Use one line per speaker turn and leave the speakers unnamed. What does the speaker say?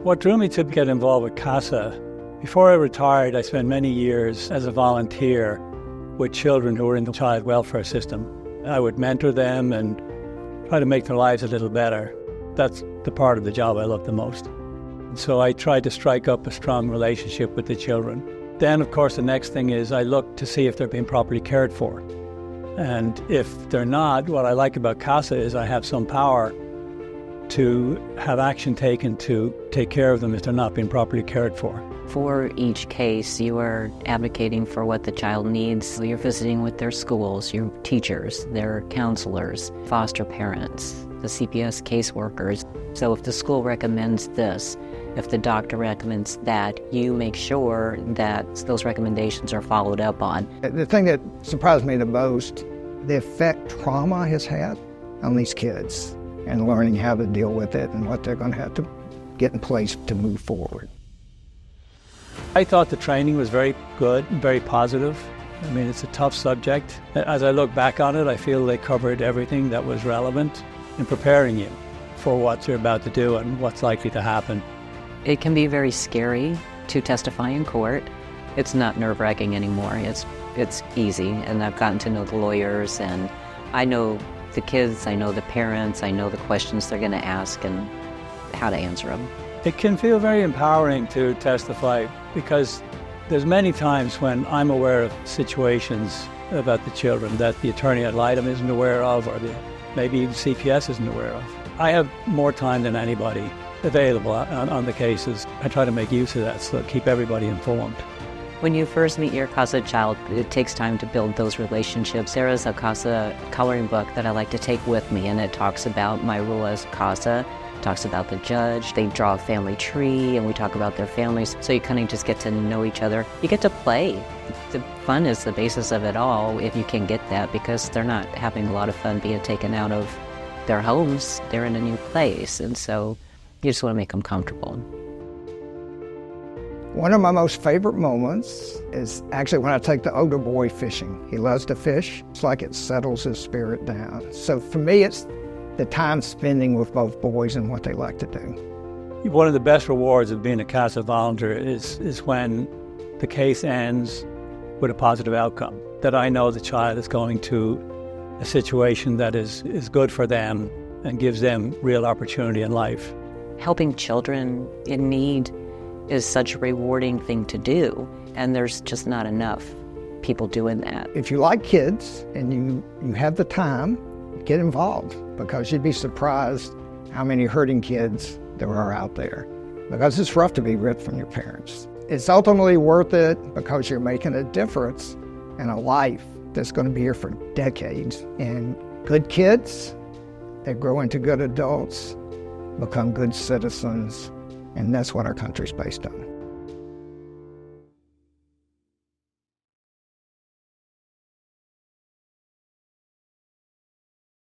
What drew me to get involved with CASA, before I retired, I spent many years as a volunteer with children who were in the child welfare system. I would mentor them and try to make their lives a little better. That's the part of the job I love the most. So I tried to strike up a strong relationship with the children. Then, of course, the next thing is I look to see if they're being properly cared for. And if they're not, what I like about CASA is I have some power to have action taken to take care of them if they're not being properly cared for.
For each case, you are advocating for what the child needs. You're visiting with their schools, your teachers, their counselors, foster parents, the CPS caseworkers. So if the school recommends this, if the doctor recommends that, you make sure that those recommendations are followed up on.
The thing that surprised me the most, the effect trauma has had on these kids and learning how to deal with it and what they're going to have to get in place to move forward.
I thought the training was very good and very positive. I mean, it's a tough subject. As I look back on it, I feel they covered everything that was relevant in preparing you for what you're about to do and what's likely to happen.
It can be very scary to testify in court. It's not nerve-wracking anymore. It's easy, and I've gotten to know the lawyers, and I know the kids, I know the parents, I know the questions they're going to ask and how to answer them.
It can feel very empowering to testify because there's many times when I'm aware of situations about the children that the attorney ad litem isn't aware of, or maybe even CPS isn't aware of. I have more time than anybody available on the cases. I try to make use of that, so keep everybody informed.
When you first meet your CASA child, it takes time to build those relationships. There is a CASA coloring book that I like to take with me, and it talks about my role as CASA, talks about the judge. They draw a family tree, and we talk about their families, so you kind of just get to know each other. You get to play. The fun is the basis of it all, if you can get that, because they're not having a lot of fun being taken out of their homes. They're in a new place, and so you just want to make them comfortable.
One of my most favorite moments is actually when I take the older boy fishing. He loves to fish. It's like it settles his spirit down. So for me, it's the time spending with both boys and what they like to do.
One of the best rewards of being a CASA volunteer is when the case ends with a positive outcome, that I know the child is going to a situation that is good for them and gives them real opportunity in life.
Helping children in need is such a rewarding thing to do, and there's just not enough people doing that.
If you like kids and you have the time, get involved, because you'd be surprised how many hurting kids there are out there, because it's rough to be ripped from your parents. It's ultimately worth it because you're making a difference in a life that's going to be here for decades. And good kids, they grow into good adults, become good citizens, and that's what our country's based on.